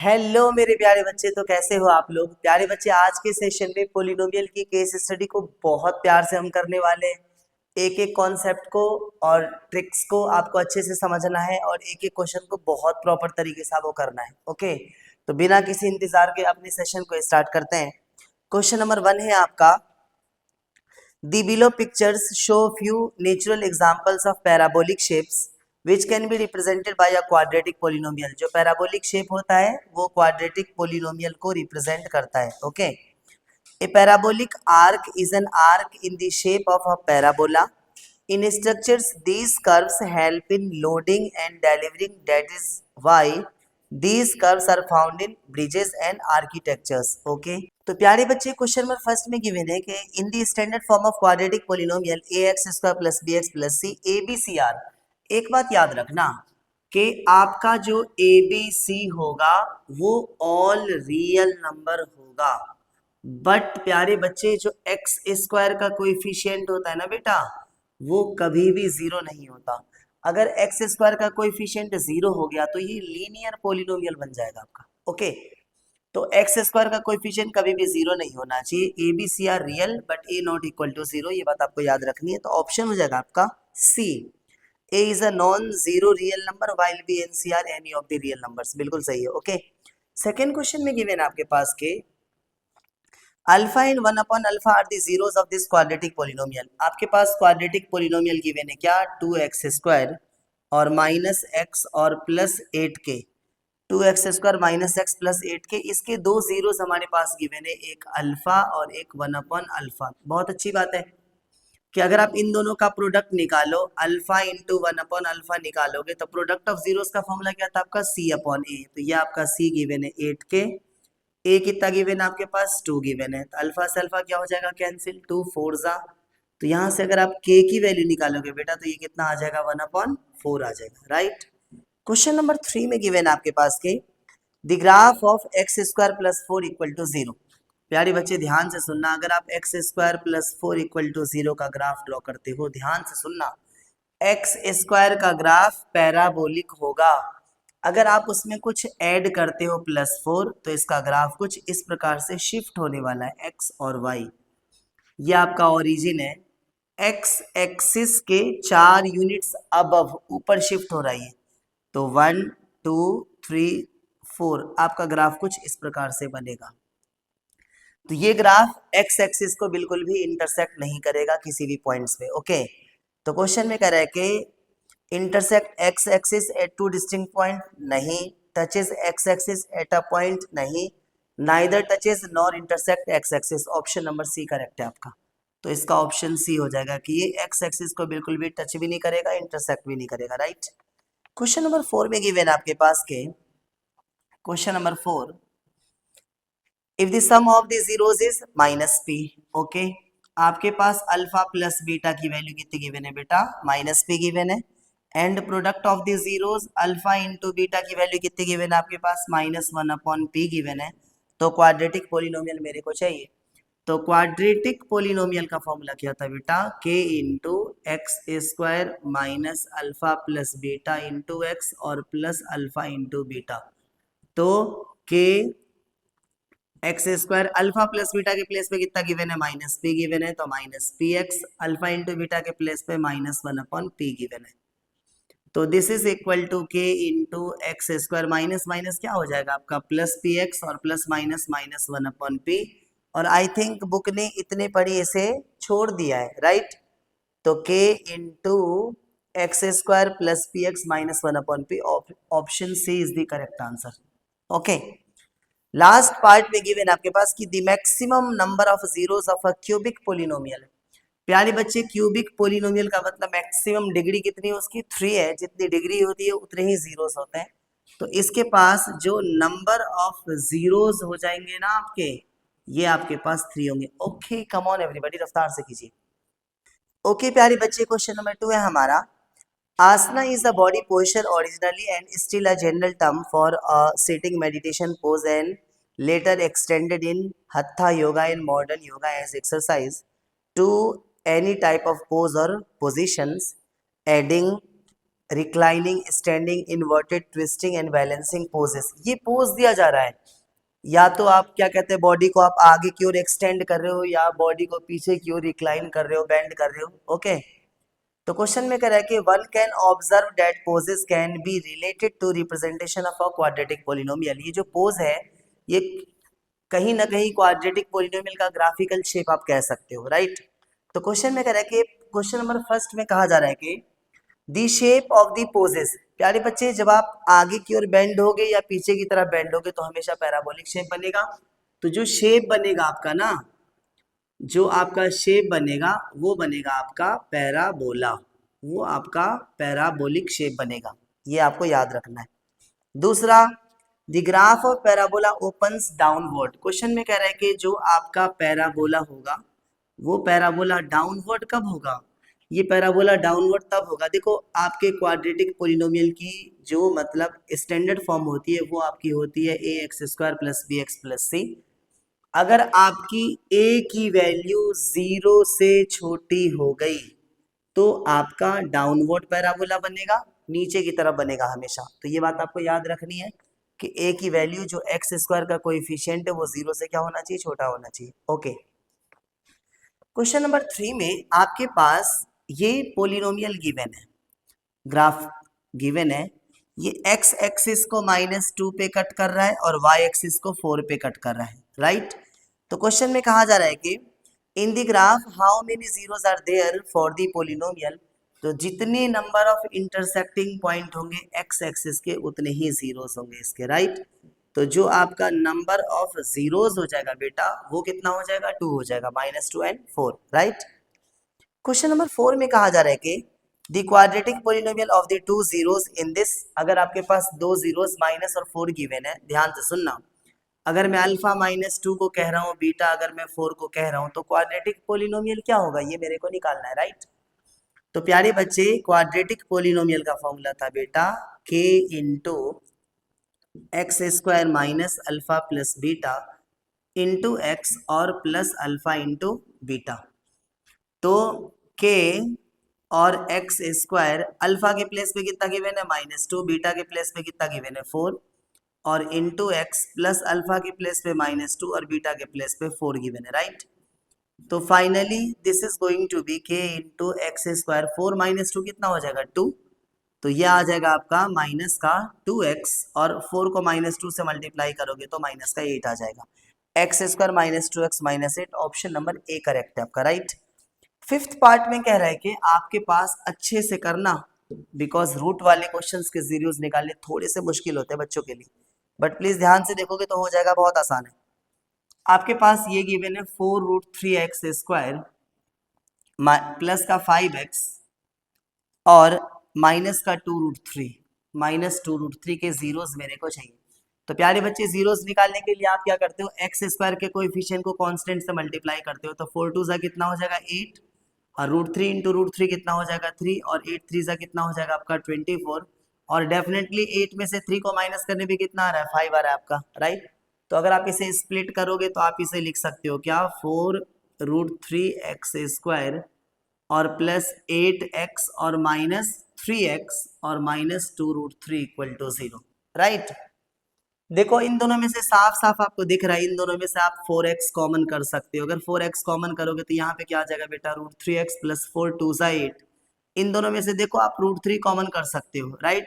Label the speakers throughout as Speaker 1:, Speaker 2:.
Speaker 1: Hello मेरे प्यारे बच्चे, तो कैसे हो आप लोग। प्यारे बच्चे, आज के सेशन में पोलिनोमियल की केस स्टडी को बहुत प्यार से हम करने वाले हैं। एक एक कॉन्सेप्ट को और ट्रिक्स को आपको अच्छे से समझना है और एक एक क्वेश्चन को बहुत प्रॉपर तरीके से आपको करना है। ओके, तो बिना किसी इंतजार के अपने सेशन को स्टार्ट करते हैं। क्वेश्चन नंबर 1 है आपका, The below pictures show few natural examples of parabolic shapes which can be represented by a quadratic polynomial। जो parabolic shape होता है वो quadratic polynomial को represent करता है। Okay, A parabolic arc is an arc in the shape of a parabola. In structures, these curves help in loading and delivering. That is why these curves are found in bridges and architectures. Okay. तो प्यारे बच्चे, question number first में given है कि in the standard form of quadratic polynomial A X square plus B X plus C A B C are. एक बात याद रखना कि आपका जो ए बी सी होगा वो ऑल रियल नंबर होगा, बट प्यारे बच्चे जो एक्स स्क्वायर का कोएफिशिएंट होता है ना बेटा, वो कभी भी जीरो नहीं होता। अगर एक्स स्क्वायर का कोएफिशिएंट जीरो हो गया तो ये लीनियर पोलिनोमियल बन जाएगा आपका। ओके, तो एक्स स्क्वायर का कोएफिशिएंट कभी भी जीरो नहीं होना चाहिए। A B C are real but A not equal to zero, ये बात आपको याद रखनी है। तो ऑप्शन हो जाएगा आपका C, A is a non zero real number while B and C are any of the real numbers. बिल्कुल सही है। ओके, सेकेंड क्वेश्चन में गिवन आपके पास के alpha and 1 upon alpha are the zeros of this quadratic polynomial. आपके पास quadratic polynomial given है क्या, 2x² और माइनस एक्स और plus 8k। 2x² minus X plus 8k, इसके दो जीरोस हमारे पास गिवन है, एक अल्फा और एक 1 अपॉन अल्फा। बहुत अच्छी बात है कि अगर आप इन दोनों का प्रोडक्ट निकालो, अल्फा इंटू 1 अपॉन अल्फा निकालोगे तो प्रोडक्ट ऑफ जीरोस का फॉर्मूला क्या था आपका, सी अपॉन ए। तो ये आपका सी गिवन है 8k, ए कितना गिवन है आपके पास, 2 गिवन है। तो अल्फा से अल्फा क्या हो जाएगा, कैंसिल, 2 4 जा। तो यहाँ से अगर आप के की वैल्यू निकालोगे बेटा तो ये कितना आ जाएगा, 1 अपॉन 4 आ जाएगा। राइट। क्वेश्चन नंबर 3 में गिवन है आपके पास के the graph of x square plus 4 equal to 0। प्यारे बच्चे ध्यान से सुनना, अगर आप x square plus 4 equal to 0 का ग्राफ ड्रॉ करते हो, ध्यान से सुनना, एक्स स्क्वायर का ग्राफ पैराबोलिक होगा। अगर आप उसमें कुछ ऐड करते हो +4 तो इसका ग्राफ कुछ इस प्रकार से शिफ्ट होने वाला है, एक्स और वाई। ये आपका ओरिजिन है, एक्स एक्सिस के 4 यूनिट्स अबव ऊपर शिफ्ट हो रही है। तो 1 2 3 4 आपका ग्राफ कुछ इस प्रकार से बनेगा। तो ये ग्राफ एक्स एक्सिस को बिल्कुल भी इंटरसेक्ट नहीं करेगा किसी भी पॉइंट्स पे। ओके, तो क्वेश्चन में कह रहा है कि intersect X axis at two distinct point, नहीं। Touches X axis at a point, नहीं। Neither touches nor intersect X axis. Option number C correct है आपका। तो इसका ऑप्शन सी हो जाएगा कि ये एक्स एक्सिस को बिल्कुल भी टच भी नहीं करेगा, इंटरसेक्ट भी नहीं करेगा। राइट। क्वेश्चन नंबर 4 में गिवन आपके पास के question number 4, if the sum of the zeros is -p। Okay, आपके पास अल्फा प्लस बीटा की वैल्यू कितनी गिवन है बेटा, -p गिवन है। And product of the zeros alpha into beta की वैल्यू कितनी गिवन है आपके पास, -1 अपॉन p गिवन है। तो क्वाड्रेटिक पोलिनोमियल मेरे को चाहिए। तो क्वाड्रेटिक पोलिनोमियल का फॉर्मूला क्या था बेटा, k into x square minus alpha plus beta into x और प्लस अल्फा इंटू बीटा। तो k x square alpha plus beta के प्लेस पे कितना गिवन है, -p गिवन है, तो -px। अल्फा इंटू बीटा के प्लेस पे -1 अपॉन p गिवन है। तो this is equal to k into x square minus minus क्या हो जाएगा आपका, +px और प्लस माइनस -1 अपॉन p। और आई थिंक बुक ने इतने पढ़ी इसे छोड़ दिया है। राइट। तो k into x square plus px -1 upon p, option C is the correct answer. Okay, last part में गिवन आपके पास कि the maximum number of zeros of a cubic polynomial. प्यारे बच्चे, क्यूबिक पोलिनोमियल का मतलब मैक्सिमम डिग्री कितनी है उसकी, 3 है। जितनी डिग्री होती है उतने ही जीरोस होते हैं। तो इसके पास जो नंबर ऑफ जीरोस हो जाएंगे ना आपके, ये आपके पास 3 होंगे। ओके, कम ऑन एवरीबॉडी, रफ्तार से कीजिए। ओके प्यारे बच्चे, क्वेश्चन नंबर 2 है हमारा, आसना is a body posture originally and still a general term for a sitting meditation pose and later extended in Hatha yoga and modern yoga as exercise to any type of pose or positions, adding reclining, standing, inverted, twisting and balancing poses. ये pose दिया जा रहा है, या तो आप क्या कहते हैं बॉडी को आप आगे की ओर एक्सटेंड कर रहे हो या बॉडी को पीछे की ओर रिक्लाइन कर रहे हो, बेंड कर रहे हो। ओके, तो क्वेश्चन में कह रहा है कि one can observe that poses can be related to representation of a quadratic polynomial. ये जो पोज है ये कहीं ना कहीं क्वाड्रेटिक पोलिनोमियल का ग्राफिकल शेप आप कह सकते हो, राइट। तो क्वेश्चन में कह रहा है कि क्वेश्चन नंबर फर्स्ट में कहा जा रहा है कि दी शेप ऑफ दी पोजेस। प्यारे बच्चे, जब आप आगे की ओर बेंड होगे या पीछे की तरफ बेंड होगे तो हमेशा पैराबोलिक शेप बनेगा। तो जो शेप बनेगा आपका ना, जो आपका शेप बनेगा वो बनेगा आपका पैराबोला, वो आपका पैराबोलिक शेप बनेगा, ये आपको याद रखना है। दूसरा, the graph of parabola opens downward. Question में कह रहा है कि जो आपका पैराबोला होगा वो पैराबोला डाउनवर्ड कब होगा? ये पैराबोला डाउनवर्ड तब होगा, देखो आपके क्वाड्रेटिक पोलिनोमियल की जो मतलब स्टैंडर्ड फॉर्म होती है वो आपकी होती है A X square plus B X plus C. अगर आपकी a की वैल्यू 0 से छोटी हो गई तो आपका डाउनवर्ड पैराबोला बनेगा, नीचे की तरफ बनेगा हमेशा। तो ये बात आपको याद रखनी है कि a की वैल्यू जो एक्स स्क्वायर का कोएफिशिएंट है वो 0 से क्या होना चाहिए, छोटा होना चाहिए। ओके, क्वेश्चन नंबर 3 में आपके पास ये पोलिनोमियल गिवन है, ग्राफ गिवन है, ये x एक्सिस को -2 पे कट कर रहा है और y एक्सिस को 4 पे कट कर रहा है, राइट। तो क्वेश्चन में कहा जा रहा है कि in the graph how many zeros are there for the polynomial. तो जितने नंबर ऑफ इंटरसेक्टिंग पॉइंट होंगे x एक्सिस के उतने ही जीरोस होंगे इसके, राइट। तो जो आपका नंबर ऑफ जीरोस हो जाएगा बेटा वो कितना हो जाएगा, 2 हो जाएगा, -2 and 4, राइट। क्वेश्चन नंबर 4 में कहा जा रहा है कि the quadratic polynomial of the two zeros in this. अगर आपके पास दो जीरोस माइनस और 4 गिवन है, ध्यान से सुनना, अगर मैं अल्फा -2 को कह रहा हूँ, बीटा अगर मैं 4 को कह रहा हूँ, तो क्वाड्रेटिक पोलिनोमियल क्या होगा ये मेरे को निकालना है, राइट। तो प्यारे बच्चे, क्वाड्रेटिक पोलिनोमियल का फॉर्मूला था बेटा k into x square minus alpha plus beta into x और प्लस अल्फा इंटू बीटा। तो k और एक्स स्क्वायर अल्फा के प्लेस पे कितना गिवन है, -2, बीटा के प्लेस पे कितना गिवन है, 4, और इंटू एक्स प्लस अल्फा के प्लेस पे -2 और बीटा के प्लेस पे 4 गिवन है, राइट। तो finally this is going to be k into x square, 4 -2 कितना हो जाएगा, 2। तो ये आ जाएगा आपका माइनस का 2x, और 4 को -2 से मल्टीप्लाई करोगे तो माइनस का 8 आ जाएगा। X square -2x -8, option number A correct है आपका, राइट। फिफ्थ पार्ट में कह रहा है कि आपके पास अच्छे से करना, बिकॉज रूट वाले क्वेश्चंस के जीरोस निकालने थोड़े से मुश्किल होते हैं बच्चों के लिए, बट प्लीज ध्यान से देखोगे तो हो जाएगा, बहुत आसान है। आपके पास ये गिवन है 4√3x स्क्वायर प्लस का 5x और माइनस का 2√3, -2√3 के जीरोस मेरे को चाहिए। तो प्यारे बच्चे, जीरोस निकालने के लिए आप क्या करते हो, एक्स स्क्वायर के कोएफिशिएंट को कांस्टेंट से मल्टीप्लाई करते हो। तो 4 2 कितना हो जाएगा, 8, और √3 इंटू √3 कितना हो जाएगा, 3, और 8 3 कितना हो जाएगा आपका 24, और डेफिनेटली 8 में से 3 को माइनस करने पे कितना आ रहा है, 5 आ रहा है आपका, राइट। तो अगर आप इसे स्प्लिट करोगे तो आप इसे लिख सकते हो क्या, 4√3x स्क्वायर और प्लस 8x और -3x और -2√3 इक्वल टू 0, राइट। देखो इन दोनों में से साफ साफ आपको दिख रहा है, इन दोनों में से आप 4x कॉमन कर सकते हो। अगर 4x कॉमन करोगे तो यहाँ पे क्या आ जाएगा बेटा, √3x प्लस 4 2 8। इन दोनों में से देखो आप √3 कॉमन कर सकते हो, राइट।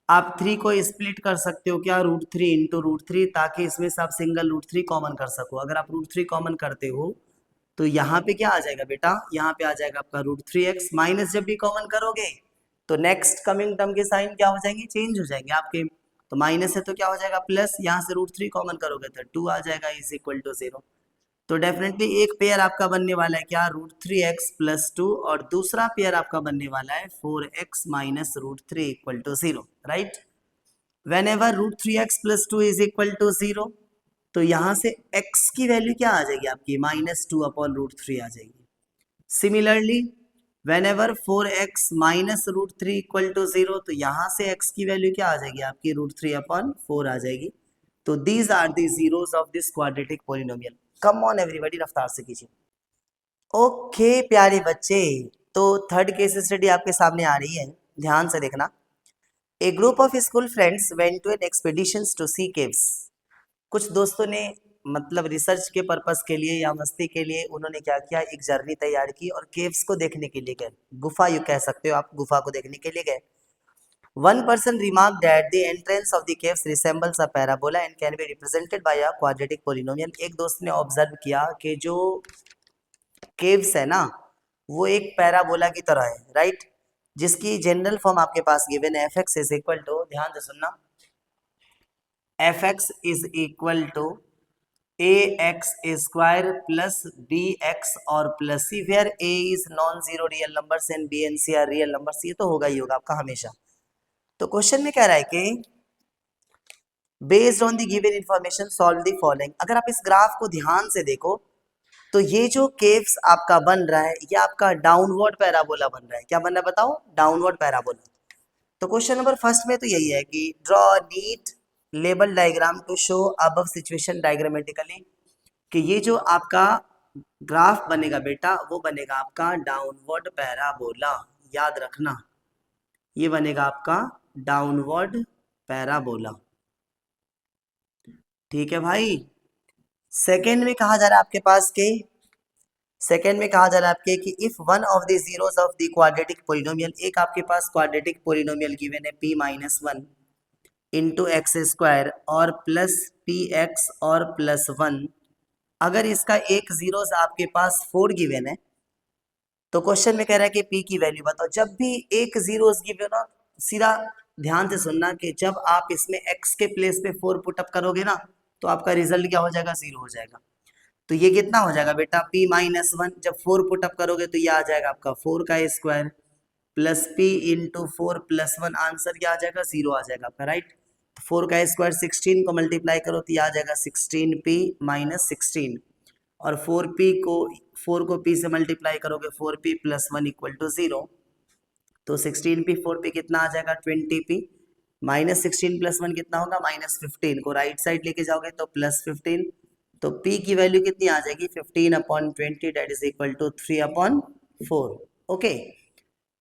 Speaker 1: आप 3 को स्प्लिट कर सकते हो क्या, √3 इंटू √3, ताकि इसमें से आप सिंगल √3 कॉमन कर सको। अगर आप √3 कॉमन करते हो तो यहाँ पे क्या आ जाएगा बेटा, यहाँ पे आ जाएगा आपका √3x, माइनस जब भी कॉमन करोगे तो नेक्स्ट कमिंग टर्म के साइन क्या हो जाएंगे, चेंज हो जाएंगे आपके। तो माइनस है तो क्या हो जाएगा प्लस, यहाँ से √3 कॉमन करोगे तो 2 आ जाएगा, इज इक्वल टू 0। तो डेफिनेटली एक पेयर आपका बनने वाला है क्या, √3x प्लस 2, और दूसरा पेयर आपका बनने वाला है 4x minus √3 equal to 0, right. Whenever √3x plus 2 is equal to 0, तो यहाँ से x की वैल्यू क्या आ जाएगी आपकी, -2/√3 आ जाएगी। Similarly whenever 4x minus √3 equal to 0, तो यहाँ से x की वैल्यू क्या आ जाएगी आपकी, √3/4 आ जाएगी। तो these are the zeros of this quadratic polynomial. Come on everybody, रफ्तार से कीजिए। ओके प्यारे बच्चे, तो थर्ड केस स्टडी आपके सामने आ रही है, ध्यान से देखना। A group of school friends went to an expeditions to sea caves. कुछ दोस्तों ने मतलब रिसर्च के पर्पस के लिए या मस्ती के लिए उन्होंने क्या किया, एक जर्नी तैयार की और केव्स को देखने के लिए गए। गुफा यू कह सकते हो आप, गुफा को देखने के लिए गए। One person remarked that the entrance of the caves resembles a parabola and can be represented by a quadratic polynomial। एक दोस्त ने ऑब्जर्व किया कि जो केव्स है ना वो एक पैराबोला की तरह है, राइट, जिसकी जनरल फॉर्म आपके पास गिवन है F X is equal to, ध्यान से सुनना, F X is equal to A X square plus B X और plus C, where A is non zero real numbers and B and C are real numbers. ये तो होगा ही होगा आपका हमेशा। तो क्वेश्चन में कह रहा है कि based on the given information solve the following. अगर आप इस ग्राफ को ध्यान से देखो तो ये जो केव्स आपका बन रहा है ये आपका डाउनवर्ड पैराबोला बन रहा है। क्या बन रहा है बताओ? Downward parabola. तो क्वेश्चन नंबर फर्स्ट में तो यही है कि draw neat label diagram to show above situation diagrammatically, कि ये जो आपका ग्राफ बनेगा बेटा वो बनेगा आपका डाउनवर्ड पैराबोला। याद रखना ये बनेगा आपका डाउनवर्ड पैराबोला। ठीक है भाई। सेकेंड में कहा जा रहा है आपके पास के, सेकेंड में कहा जा रहा है आपके कि if one of the zeros of the quadratic polynomial, एक आपके पास क्वाड्रेटिक पोलिनोमियल गिवन है p minus one into x square और प्लस पी एक्स और प्लस वन, अगर इसका एक जीरोस आपके पास 4 गिवन है तो क्वेश्चन में कह रहा है कि p की वैल्यू बताओ। जब भी एक जीरोस गिवन हो सीधा ध्यान से सुनना कि जब आप इसमें x के प्लेस पे 4 पुटअप करोगे ना तो आपका रिजल्ट क्या हो जाएगा? 0 हो जाएगा। तो ये कितना हो जाएगा बेटा? p माइनस वन, जब 4 पुटअप करोगे तो ये आ जाएगा आपका 4 का square plus p into 4 plus one, answer क्या आ जाएगा? 0 आ जाएगा आपका, राइट। 4 का स्क्वायर 16 को मल्टीप्लाई करो तो ये आ जाएगा 16p माइनस 16 और 4 को p से मल्टीप्लाई करोगे 4p plus one equal to 0। तो 16p 4p कितना आ जाएगा? 20p माइनस 16 प्लस वन कितना होगा? माइनस 15 को राइट साइड लेके जाओगे तो प्लस 15, तो p की वैल्यू कितनी आ जाएगी? 15/20 that is equal to 3/4। Okay.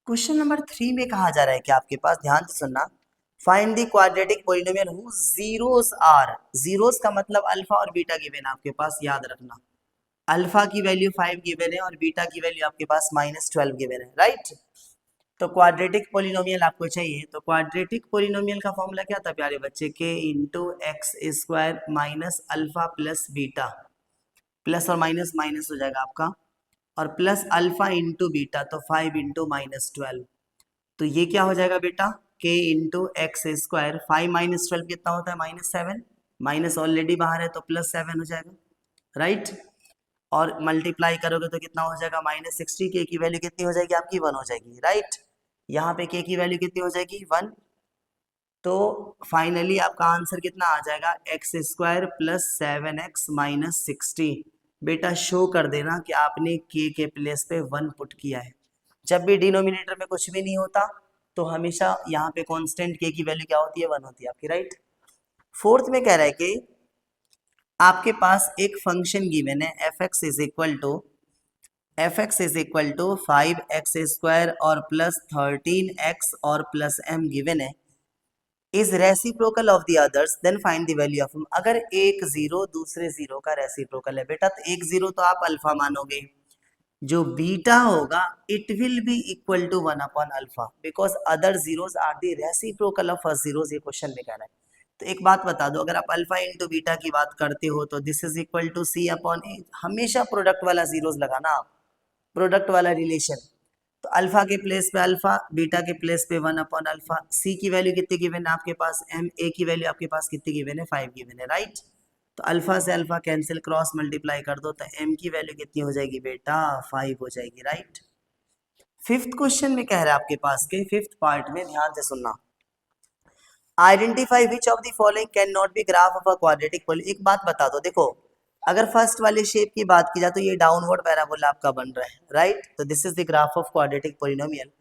Speaker 1: Question number 3 में कहा जा रहा है कि आपके पास, ध्यान से सुनना, find the quadratic polynomial whose zeros are, zeros का मतलब अल्फा और बीटा गिवन है आपके पास, याद रखना। अल्फा की वैल्यू 5 गिवन है और बीटा की वैल्यू आपके पास -12 गिवन है, राइट। तो क्वाड्रेटिक पोलिनोमियल आपको चाहिए, तो क्वाड्रेटिक पोलिनोमियल का फॉर्मूला क्या था प्यारे बच्चे? के into x square minus alpha plus beta, plus और माइनस माइनस हो जाएगा आपका, और प्लस अल्फा इंटू बीटा, तो 5 इंटू -12, तो ये क्या हो जाएगा बेटा? के इंटू एक्स स्क्वायर, 5 माइनस 12 कितना होता है? -7, माइनस ऑलरेडी बाहर है तो +7 हो जाएगा, राइट। और मल्टीप्लाई करोगे तो कितना हो जाएगा? -60। के की वैल्यू कितनी हो जाएगी आपकी? 1 हो जाएगी, राइट। यहाँ पे के की वैल्यू कितनी हो जाएगी? 1। तो फाइनली आपका आंसर कितना आ जाएगा? X square plus 7x minus 60। बेटा शो कर देना कि आपने के प्लेस पे 1 पुट किया है। जब भी डिनोमिनेटर में कुछ भी नहीं होता तो हमेशा यहाँ पे कांस्टेंट के की वैल्यू क्या होती है? 1 होती है आपकी, राइट। फोर्थ में कह रहा है कि आपके पास एक फंक्शन गिवन है F X is equal to 5x square और प्लस 13x और प्लस m गिवन है, is reciprocal of the others then find the value of m। अगर एक जीरो दूसरे जीरो का रेसिप्रोकल है बेटा, तो एक जीरो तो आप अल्फा मानोगे, जो बीटा होगा it will be equal to 1/अल्फा because other zeros are the reciprocal of first zeros. ये क्वेश्चन में कहना है। तो एक बात बता दो, अगर आप अल्फा इंटू बीटा की बात करते हो तो this is equal to c/a। हमेशा प्रोडक्ट वाला जीरोस लगाना आप, प्रोडक्ट वाला रिलेशन। तो अल्फा के प्लेस पे अल्फा, बीटा के प्लेस पे 1/अल्फा। सी की वैल्यू कितनी गिवन है आपके पास? एम। ए की वैल्यू आपके पास कितनी गिवन है? 5 गिवन है, राइट। तो अल्फा से अल्फा कैंसिल, क्रॉस मल्टीप्लाई कर दो तो एम की वैल्यू कितनी हो जाएगी बेटा? 5 हो जाएगी, राइट। फिफ्थ क्वेश्चन में कह रहा है आपके पास के फिफ्थ पार्ट में, ध्यान से सुनना, identify which of the following can not be graph of a quadratic polynomial. एक बात बता दो, देखो अगर फर्स्ट वाले शेप की बात की जाए तो ये डाउनवर्ड पैराबोला आपका बन रहा है, राइट। तो this is the graph of quadratic polynomial.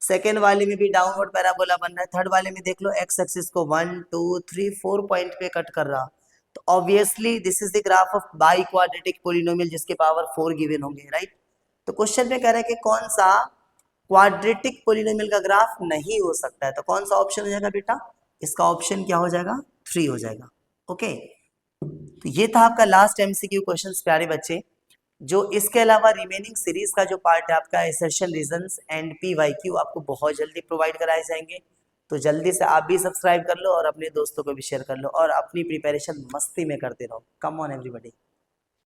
Speaker 1: Second वाले में भी डाउनवर्ड पैराबोला बन रहा है। थर्ड वाले में देख लो एक्स एक्सिस को 1 2 3 4 पॉइंट पे कट कर रहा, तो obviously this is the graph of by quadratic polynomial जिसके पावर 4 गिवन होंगे, राइट। तो क्वेश्चन में कह रहा है कि कौन सा क्वाड्रेटिक पोलिनोमियल का ग्राफ नहीं हो सकता है, तो कौन सा ऑप्शन हो जाएगा बेटा, इसका ऑप्शन क्या हो जाएगा, 3 हो जाएगा। ओके, तो ये था आपका लास्ट एमसीक्यू क्वेश्चंस प्यारे बच्चे। जो इसके अलावा रिमेनिंग सीरीज का जो पार्ट है आपका एसर्शन रीजंस एंड पीवाईक्यू आपको बहुत जल्दी प्रोवाइड कराए जाएंगे, तो जल्दी से आप भी सब्सक्राइब कर लो और अपने दोस्तों को भी शेयर कर लो और अपनी प्रिपरेशन मस्ती में करते रहो। कम ऑन एवरीबॉडी।